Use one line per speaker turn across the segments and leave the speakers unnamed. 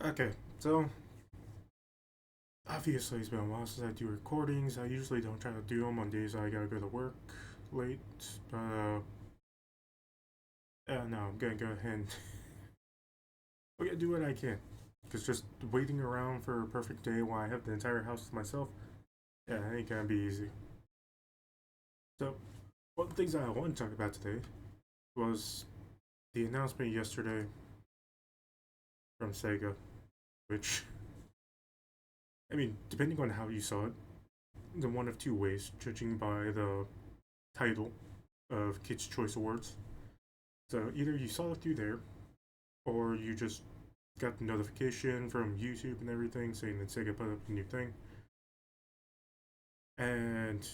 Okay, so obviously it's been a while since I do recordings. I usually don't try to do them on days I gotta go to work late, but no, I'm gonna go ahead and I'm gonna do what I can. Because just waiting around for a perfect day while I have the entire house to myself, yeah, it ain't gonna be easy. So, one of the things I want to talk about today was the announcement yesterday from Sega, which, I mean, depending on how you saw it, in one of two ways, judging by the title of Kids' Choice Awards. So either you saw it through there, or you just got the notification from YouTube and everything saying that Sega put up a new thing. And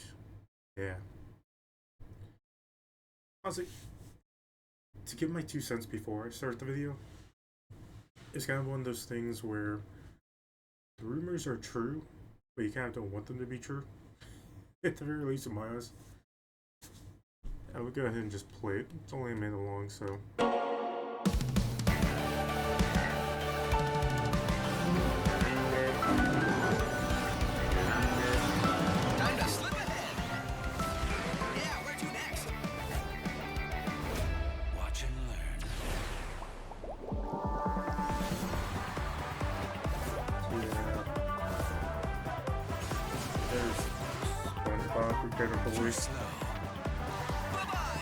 yeah, honestly, to give my 2 cents before I start the video, it's kind of one of those things where the rumors are true, but you kind of don't want them to be true. At the very least, in my eyes. I would go ahead and just play it. It's only a minute long, so.
Time to slip ahead. Yeah, where to next? Watch and learn.
Yeah. There's SpongeBob, regrettably.
Slow. Bye-bye.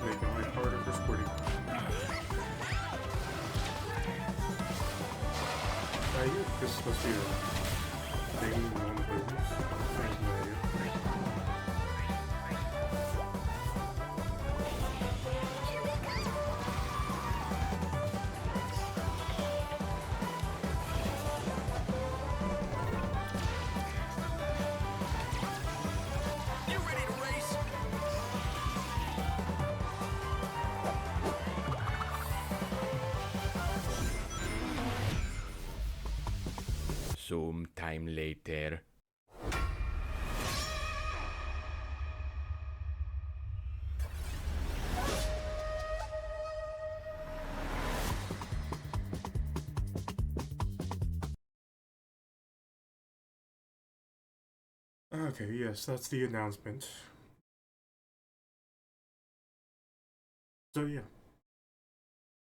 Making life harder for Squiddy. I hear this is supposed to be a thing in one of the movies. I have no idea.
You ready to race?
Sometime later.
Okay, yes, that's the announcement. So yeah,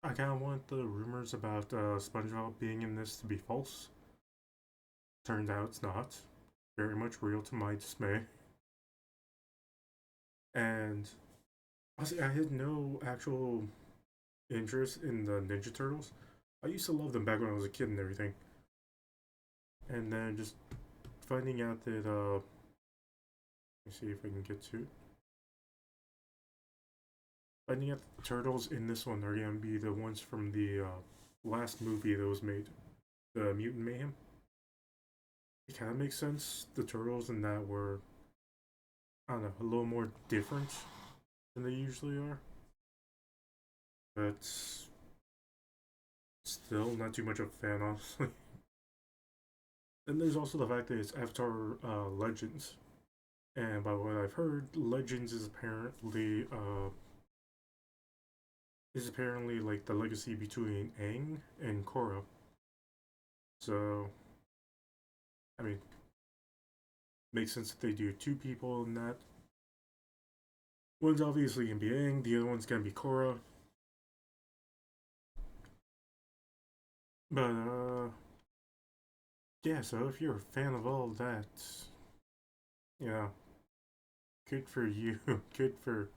I kind of want the rumors about SpongeBob being in this to be false. Turns out it's not. Very much real to my dismay. And honestly, I had no actual interest in the Ninja Turtles. I used to love them back when I was a kid and everything. And then just finding out that, let me see if I can get to it. Finding out the turtles in this one are going to be the ones from the last movie that was made, the Mutant Mayhem. It kind of makes sense. The turtles in that were, I don't know, a little more different than they usually are. But still, not too much of a fan, honestly. And there's also the fact that it's Avatar Legends. And by what I've heard, Legends is apparently like the legacy between Aang and Korra. So, I mean, makes sense that they do two people in that. One's obviously gonna be Aang, the other one's gonna be Korra. But yeah. So if you're a fan of all of that, yeah, good for you. Good for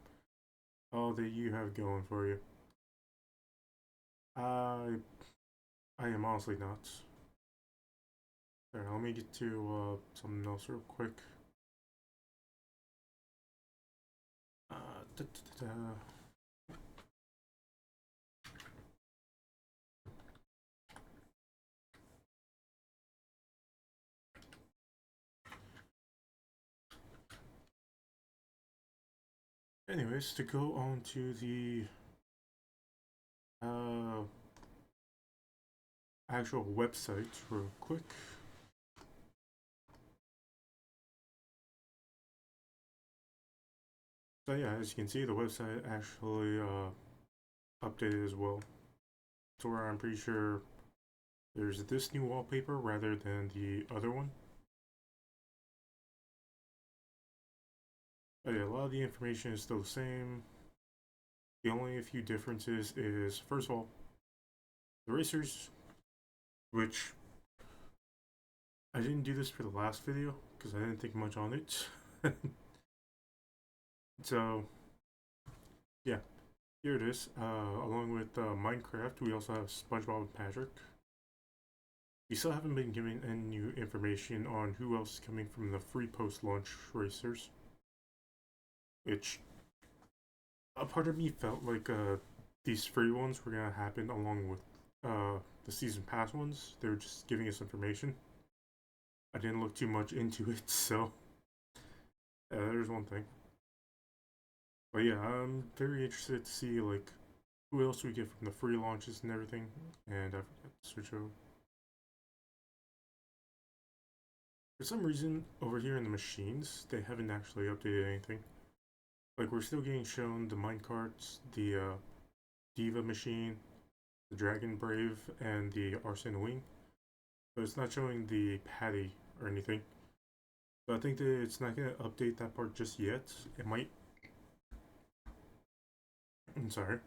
all that you have going for you. I I am honestly not. Alright, let me get to something else real quick. Da, da, da, da. Anyways, to go on to the uh, actual website real quick. So yeah, as you can see, the website actually updated as well. To where I'm pretty sure there's this new wallpaper rather than the other one. But yeah, a lot of the information is still the same. The only few differences is, first of all, the racers, which I didn't do this for the last video because I didn't think much on it. So, yeah, here it is. Along with Minecraft, we also have SpongeBob and Patrick. We still haven't been given any new information on who else is coming from the free post-launch racers, which a part of me felt like these free ones were gonna happen along with the season pass ones. They were just giving us information. I didn't look too much into it, so there's one thing. But yeah, I'm very interested to see like who else we get from the free launches and everything. And I forgot to switch over. For some reason, over here in the machines, they haven't actually updated anything. Like, we're still getting shown the minecarts, the Diva machine, the Dragon Brave, and the Arsene Wing. But it's not showing the Patty or anything. So I think that it's not going to update that part just yet. It might. I'm sorry.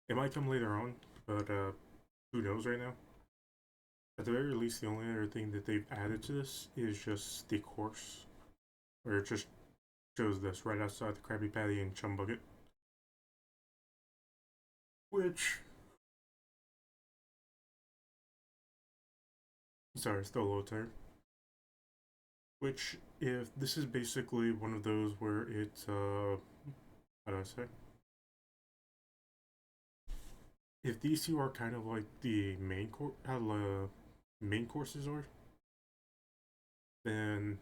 It might come later on, but who knows right now? At the very least, the only other thing that they've added to this is just the course, where it just shows this right outside the Krabby Patty and Chum Bucket. Which, sorry, still a little tired. Which, if this is basically one of those where it's, how do I say? If these two are kind of like the main how the main courses are, then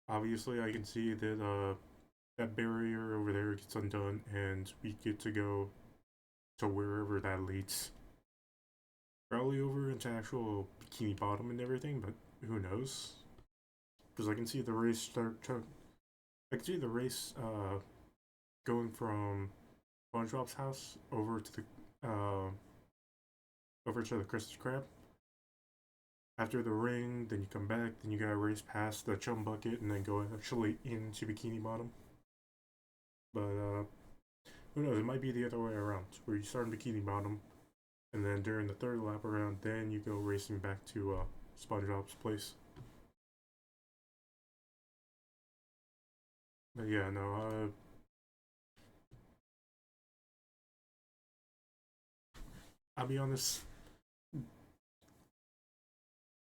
obviously I can see that that barrier over there gets undone and we get to go to wherever that leads. Probably over into actual Bikini Bottom and everything, but who knows? Because I can see the race I can see the race going from SpongeBob's house over to the Krusty Krab. After the ring, then you come back, then you gotta race past the Chum Bucket, and then go actually into Bikini Bottom. But who knows? It might be the other way around, where you start in Bikini Bottom, and then during the third lap around, then you go racing back to SpongeBob's place. But yeah, no, I'll be honest.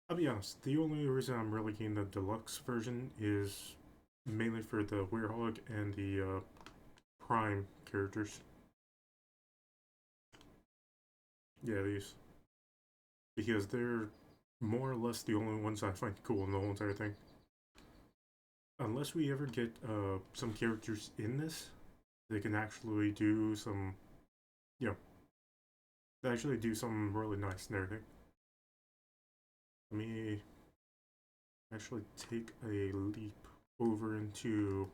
I'll be honest. The only reason I'm really getting the deluxe version is mainly for the Werehog and the Prime characters. Yeah, these, because they're more or less the only ones I find cool in the whole entire thing. Unless we ever get some characters in this, they can actually do some, you know, they actually do something really nice and everything. Let me actually take a leap over into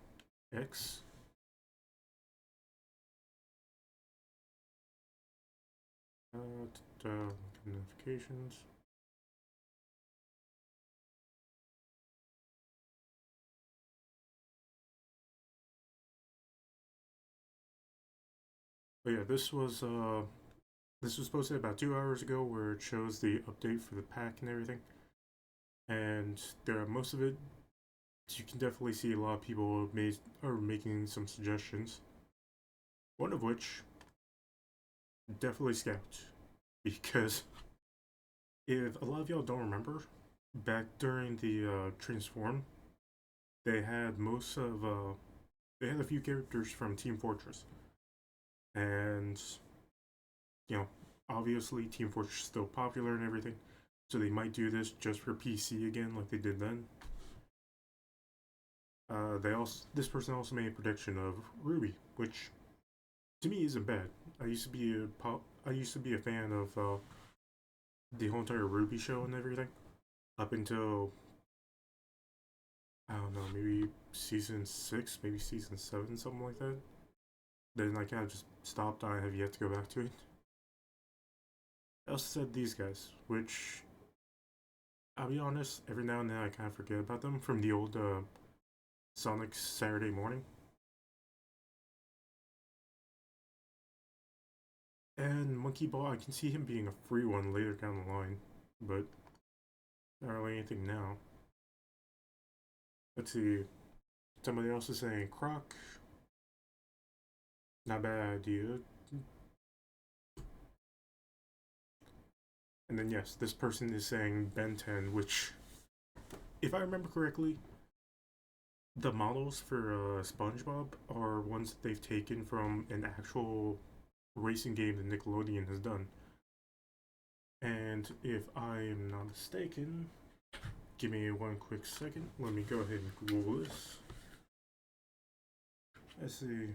X. Notifications. But yeah, this was posted about 2 hours ago, where it shows the update for the pack and everything. And there, most of it, you can definitely see a lot of people are making some suggestions. One of which, definitely Scout, because if a lot of y'all don't remember, back during the Transform, they had they had a few characters from Team Fortress, and you know, obviously Team Fortress is still popular and everything, so they might do this just for PC again, like they did then. This person also made a prediction of Ruby, which to me isn't bad. I used to be a fan of the whole entire Ruby show and everything, up until I don't know, maybe season 6, maybe season 7, something like that. Then I kind of just stopped. I have yet to go back to it. I also said these guys, which I'll be honest, every now and then I kind of forget about them from the old Sonic Saturday morning. And Monkey Ball, I can see him being a free one later down the line, but not really anything now. Let's see. Somebody else is saying Croc. Not a bad idea. And then yes, this person is saying Ben 10, which, if I remember correctly, the models for SpongeBob are ones that they've taken from an actual racing game that Nickelodeon has done. And if I'm not mistaken, give me one quick second. Let me go ahead and Google this. Let's see.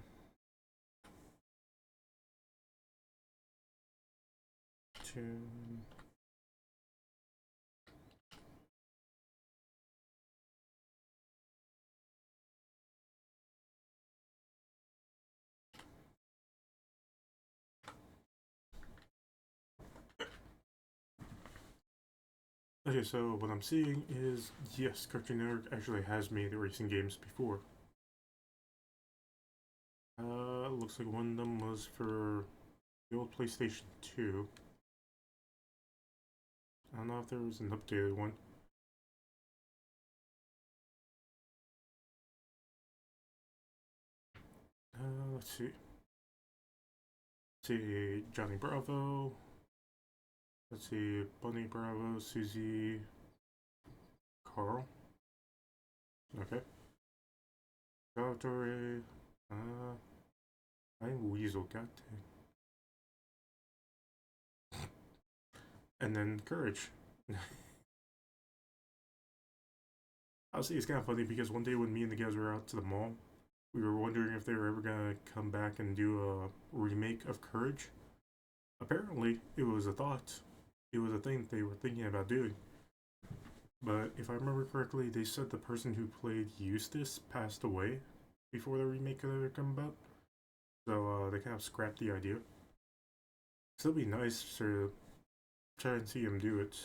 Okay, so what I'm seeing is, yes, Cartoon Network actually has made racing games before. Looks like one of them was for the old PlayStation 2. I don't know if there was an updated one. Let's see. Let's see, Johnny Bravo. Let's see, Bunny Bravo, Susie, Carl. Okay. Salvatore. I'm Weasel, got and then Courage. Honestly, it's kind of funny because one day when me and the guys were out to the mall, we were wondering if they were ever gonna come back and do a remake of Courage. Apparently, it was a thought. It was a thing they were thinking about doing. But if I remember correctly, they said the person who played Eustace passed away before the remake could ever come about. So they kind of scrapped the idea. Still be nice to try and see him do it.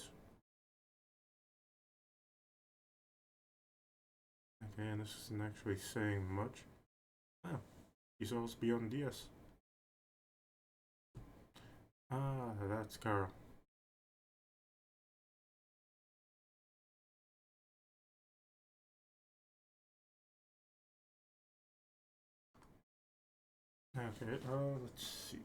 Okay, and this isn't actually saying much. Oh, he's also be on DS. Ah, that's Carl. Okay, let's see.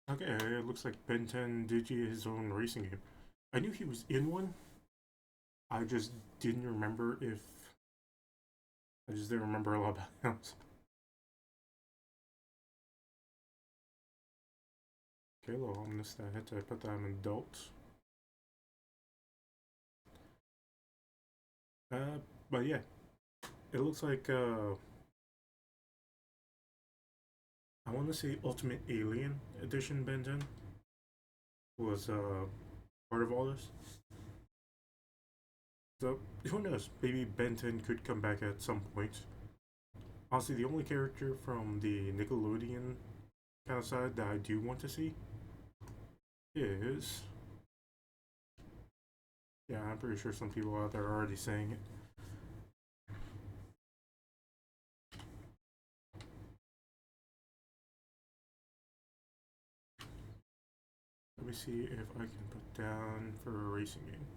Okay, it looks like Ben 10 did his own racing game. I knew he was in one. I just didn't remember if. I just didn't remember a lot about him. Okay, well, on this I had to put that in adult. But yeah, it looks like I want to say Ultimate Alien Edition Ben 10 was part of all this. So who knows? Maybe Ben 10 could come back at some point. Honestly, the only character from the Nickelodeon kind of side that I do want to see is, yeah, I'm pretty sure some people out there are already saying it. Let me see if I can put down for a racing game.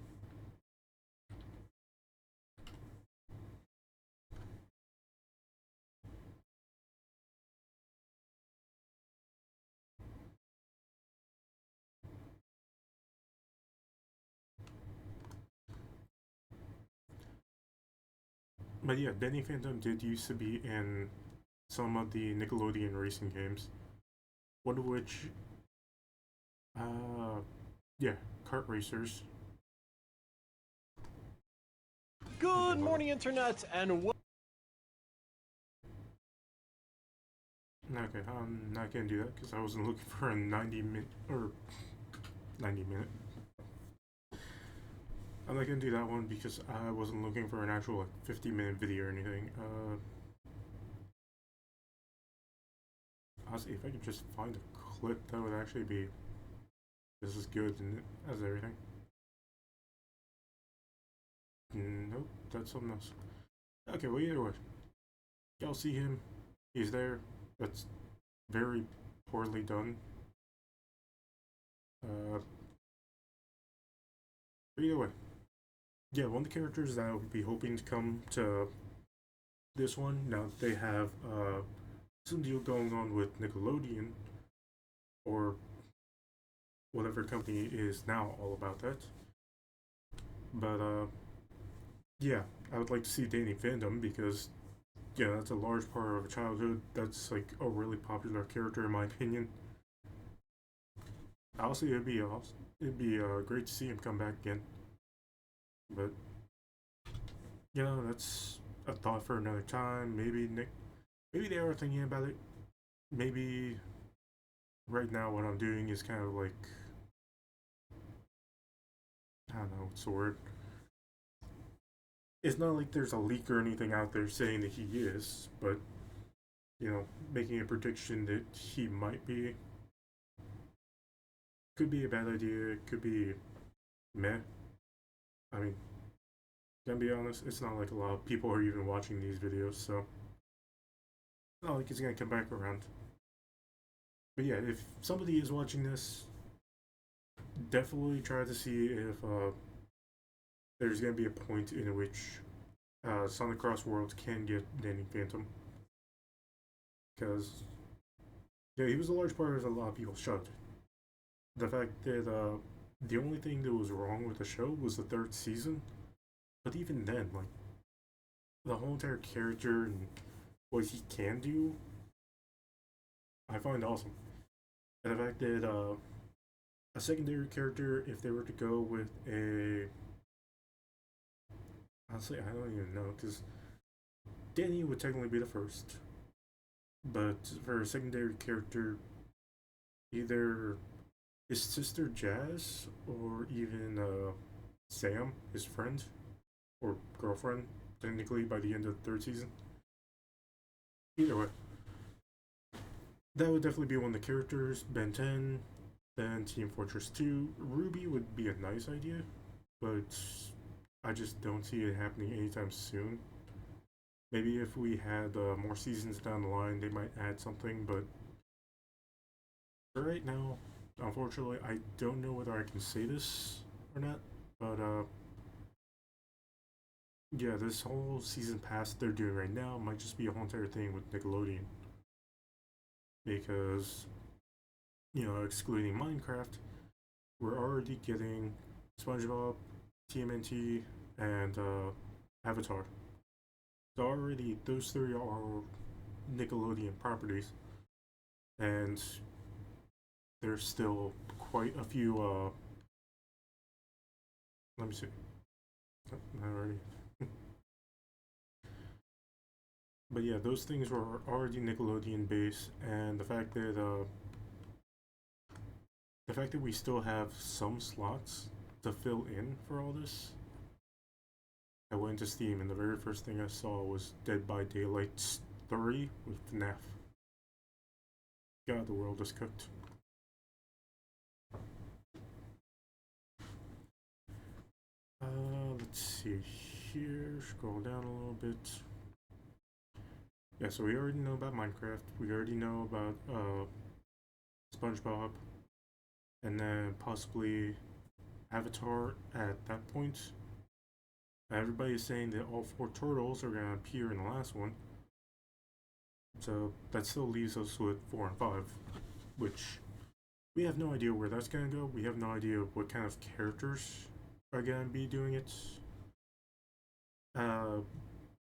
But yeah, Benny Phantom did used to be in some of the Nickelodeon racing games. One of which, yeah, kart racers.
Good morning, Internet, and
Okay, I'm not gonna do that because I wasn't looking for a 90-minute or 90-minute. I'm not gonna do that one because I wasn't looking for an actual like 50-minute video or anything. Honestly, if I could just find a clip, that would actually be just as good as everything. Nope, that's something else. Okay, well, either way, y'all see him. He's there. That's very poorly done. Uh, either way, yeah, one of the characters that I would be hoping to come to this one, now that they have some deal going on with Nickelodeon, or whatever company is now all about that. But yeah, I would like to see Danny Phantom because yeah, that's a large part of childhood. That's like a really popular character in my opinion. Honestly, it'd be great to see him come back again. But yeah, that's a thought for another time. Maybe they are thinking about it. Maybe right now what I'm doing is kind of like I don't know what's the word. It's not like there's a leak or anything out there saying that he is, but making a prediction that he might be could be a bad idea. Could be meh. I mean, gonna be honest, it's not like a lot of people are even watching these videos, so it's not like it's gonna come back around. But yeah, if somebody is watching this, definitely try to see if there's gonna be a point in which Sonic CrossWorlds can get Danny Phantom, because yeah, he was a large part of a lot of people's show. The fact that the only thing that was wrong with the show was the third season, but even then, like the whole entire character and what he can do, I find awesome. And the fact that a secondary character, if they were to go with honestly, I don't even know, because Danny would technically be the first, but for a secondary character, either his sister Jazz or even Sam, his friend or girlfriend, technically by the end of the third season. Either way, that would definitely be one of the characters. Ben 10, then Team Fortress 2. Ruby would be a nice idea, but I just don't see it happening anytime soon. Maybe if we had more seasons down the line, they might add something, but for right now, unfortunately, I don't know whether I can say this or not. But yeah, this whole season pass they're doing right now might just be a whole entire thing with Nickelodeon because excluding Minecraft, we're already getting SpongeBob, TMNT, and Avatar. So already those three are Nickelodeon properties, and there's still quite a few. Let me see. Not already. But yeah, those things were already Nickelodeon based, and the fact that we still have some slots to fill in for all this. I went to Steam, and the very first thing I saw was Dead by Daylight 3 with FNAF. God, the world is cooked. Let's see here. Scroll down a little bit. Yeah, so we already know about Minecraft. We already know about SpongeBob, and then possibly Avatar at that point. Everybody is saying that all four turtles are gonna appear in the last one, so that still leaves us with 4 and 5, which we have no idea where that's gonna go. We have no idea what kind of characters are gonna be doing it. Uh,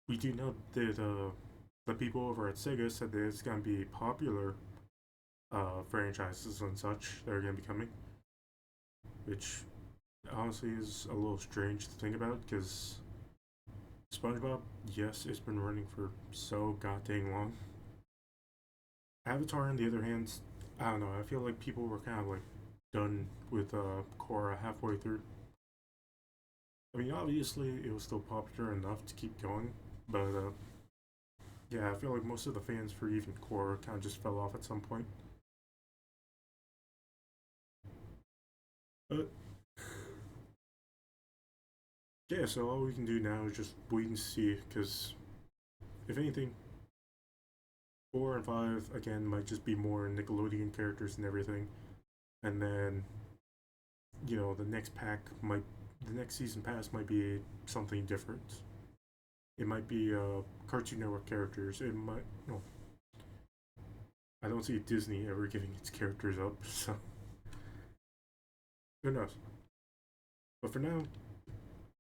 we do know that the people over at Sega said that it's gonna be popular franchises and such that are gonna be coming, which honestly is a little strange to think about because SpongeBob, yes, it's been running for so goddamn long. Avatar, on the other hand, I don't know. I feel like people were kind of like done with Korra halfway through. I mean, obviously, it was still popular enough to keep going, but yeah, I feel like most of the fans for even core kind of just fell off at some point. But yeah, so all we can do now is just wait and see, because if anything, 4 and 5 again might just be more Nickelodeon characters and everything, and then the next pack might, the next season pass might be something different. It might be Cartoon Network characters. It might no. I don't see Disney ever giving its characters up, so who knows? But for now,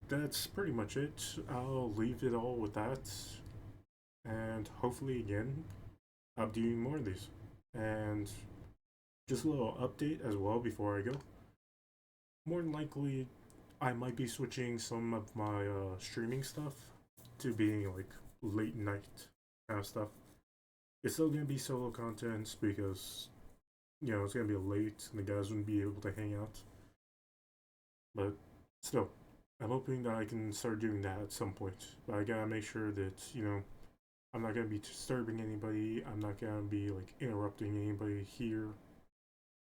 that's pretty much it. I'll leave it all with that, and hopefully again, I'll be doing more of these. And just a little update as well before I go. More than likely, I might be switching some of my streaming stuff to being like late night kind of stuff. It's still gonna be solo content because it's gonna be late and the guys wouldn't be able to hang out. But still, I'm hoping that I can start doing that at some point. But I gotta make sure that I'm not gonna be disturbing anybody. I'm not gonna be like interrupting anybody here.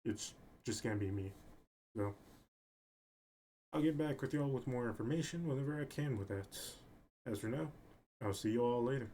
It's just gonna be me. So I'll get back with y'all with more information whenever I can with that. As for now, I'll see you all later.